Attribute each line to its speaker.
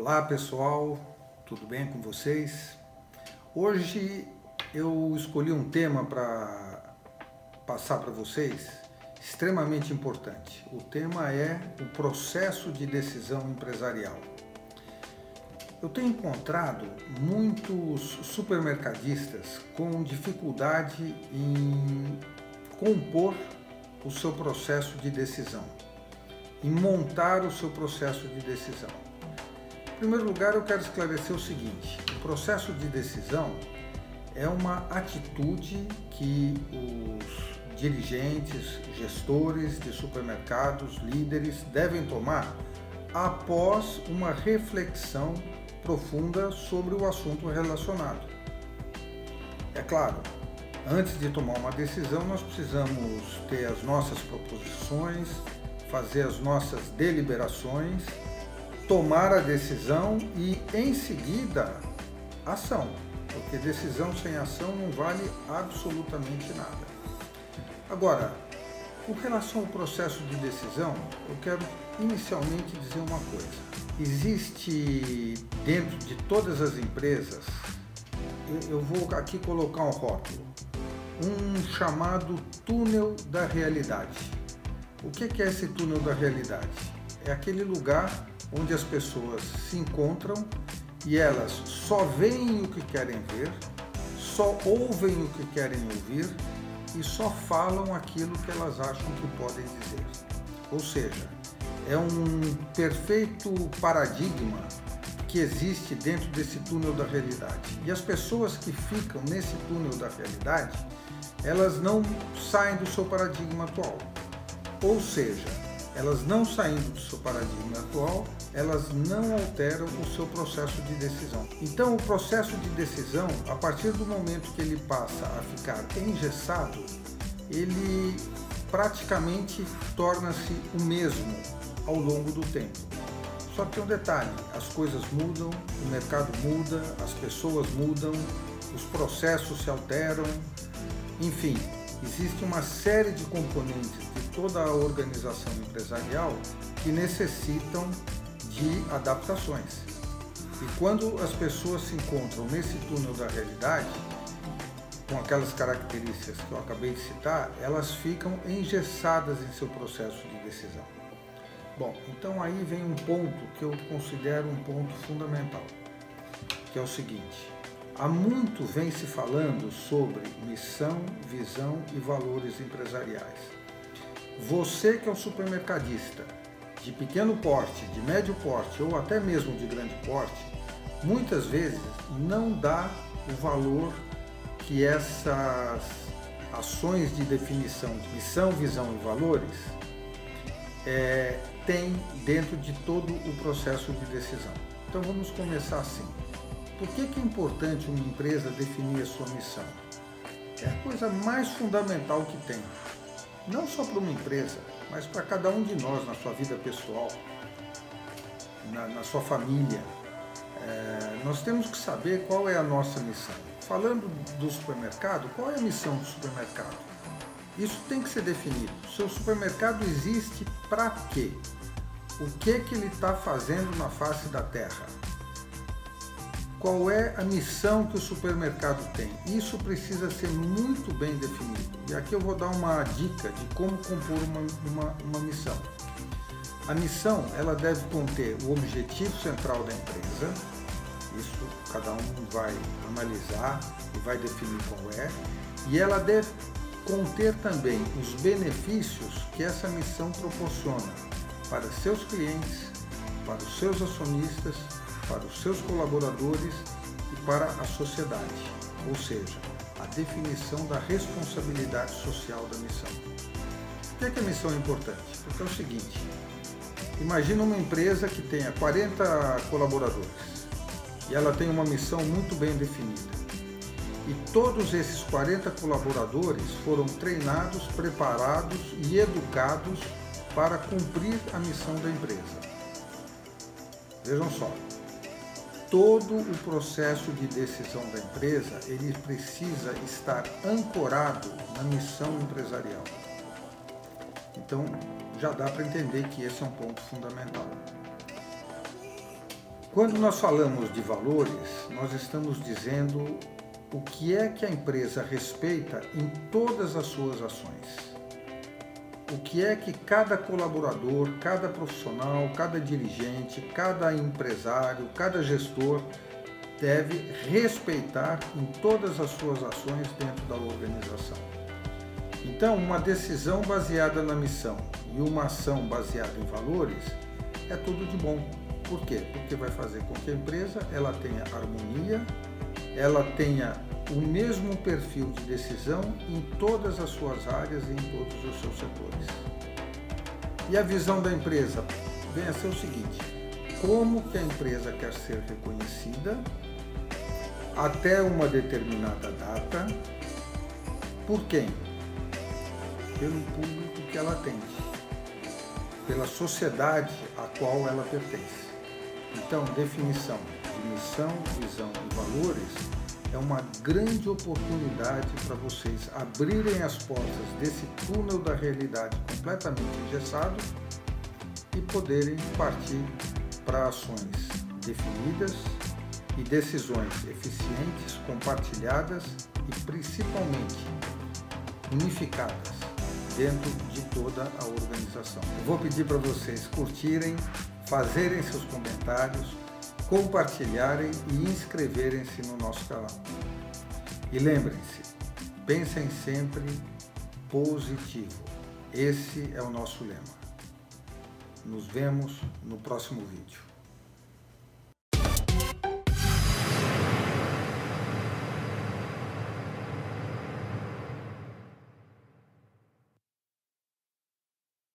Speaker 1: Olá pessoal, tudo bem com vocês? Hoje eu escolhi um tema para passar para vocês extremamente importante. O tema é o processo de decisão empresarial. Eu tenho encontrado muitos supermercadistas com dificuldade em compor o seu processo de decisão, em montar o seu processo de decisão. Em primeiro lugar, eu quero esclarecer o seguinte: o processo de decisão é uma atitude que os dirigentes, gestores de supermercados, líderes devem tomar após uma reflexão profunda sobre o assunto relacionado. É claro, antes de tomar uma decisão, nós precisamos ter as nossas proposições, fazer as nossas deliberações, tomar a decisão e, em seguida, ação, porque decisão sem ação não vale absolutamente nada. Agora, com relação ao processo de decisão, eu quero inicialmente dizer uma coisa. Existe dentro de todas as empresas, eu vou aqui colocar um rótulo, um chamado túnel da realidade. O que é esse túnel da realidade? É aquele lugar onde as pessoas se encontram e elas só veem o que querem ver, só ouvem o que querem ouvir e só falam aquilo que elas acham que podem dizer. Ou seja, é um perfeito paradigma que existe dentro desse túnel da realidade. E as pessoas que ficam nesse túnel da realidade, elas não saem do seu paradigma atual. Ou seja, elas não saindo do seu paradigma atual, elas não alteram o seu processo de decisão. Então, o processo de decisão, a partir do momento que ele passa a ficar engessado, ele praticamente torna-se o mesmo ao longo do tempo. Só que tem um detalhe: as coisas mudam, o mercado muda, as pessoas mudam, os processos se alteram, enfim, existe uma série de componentes de toda a organização empresarial que necessitam de adaptações. E quando as pessoas se encontram nesse túnel da realidade, com aquelas características que eu acabei de citar, elas ficam engessadas em seu processo de decisão. Bom, então aí vem um ponto que eu considero um ponto fundamental, que é o seguinte: há muito vem se falando sobre missão, visão e valores empresariais. Você que é um supermercadista de pequeno porte, de médio porte ou até mesmo de grande porte, muitas vezes não dá o valor que essas ações de definição de missão, visão e valores têm dentro de todo o processo de decisão. Então vamos começar assim. Por que é importante uma empresa definir a sua missão? É a coisa mais fundamental que tem. Não só para uma empresa, mas para cada um de nós, na sua vida pessoal, na sua família. Nós temos que saber qual é a nossa missão. Falando do supermercado, qual é a missão do supermercado? Isso tem que ser definido. O seu supermercado existe para quê? O que ele está fazendo na face da terra? Qual é a missão que o supermercado tem? Isso precisa ser muito bem definido. E aqui eu vou dar uma dica de como compor uma missão. A missão, ela deve conter o objetivo central da empresa. Isso cada um vai analisar e vai definir qual é. E ela deve conter também os benefícios que essa missão proporciona para seus clientes, para os seus acionistas, para os seus colaboradores e para a sociedade, ou seja, a definição da responsabilidade social da missão. Por que a missão é importante? Porque é o seguinte: imagina uma empresa que tenha 40 colaboradores e ela tem uma missão muito bem definida. E todos esses 40 colaboradores foram treinados, preparados e educados para cumprir a missão da empresa. Vejam só. Todo o processo de decisão da empresa, ele precisa estar ancorado na missão empresarial. Então, já dá para entender que esse é um ponto fundamental. Quando nós falamos de valores, nós estamos dizendo o que é que a empresa respeita em todas as suas ações. O que é que cada colaborador, cada profissional, cada dirigente, cada empresário, cada gestor deve respeitar em todas as suas ações dentro da organização. Então, uma decisão baseada na missão e uma ação baseada em valores é tudo de bom. Por quê? Porque vai fazer com que a empresa ela tenha harmonia, ela tenha o mesmo perfil de decisão em todas as suas áreas e em todos os seus setores. E a visão da empresa vem a ser o seguinte: como que a empresa quer ser reconhecida até uma determinada data, por quem? Pelo público que ela atende, pela sociedade a qual ela pertence. Então, definição de missão, visão e valores é uma grande oportunidade para vocês abrirem as portas desse túnel da realidade completamente engessado e poderem partir para ações definidas e decisões eficientes, compartilhadas e principalmente unificadas dentro de toda a organização. Eu vou pedir para vocês curtirem, fazerem seus comentários, compartilharem e inscreverem-se no nosso canal. E lembrem-se, pensem sempre positivo. Esse é o nosso lema. Nos vemos no próximo vídeo.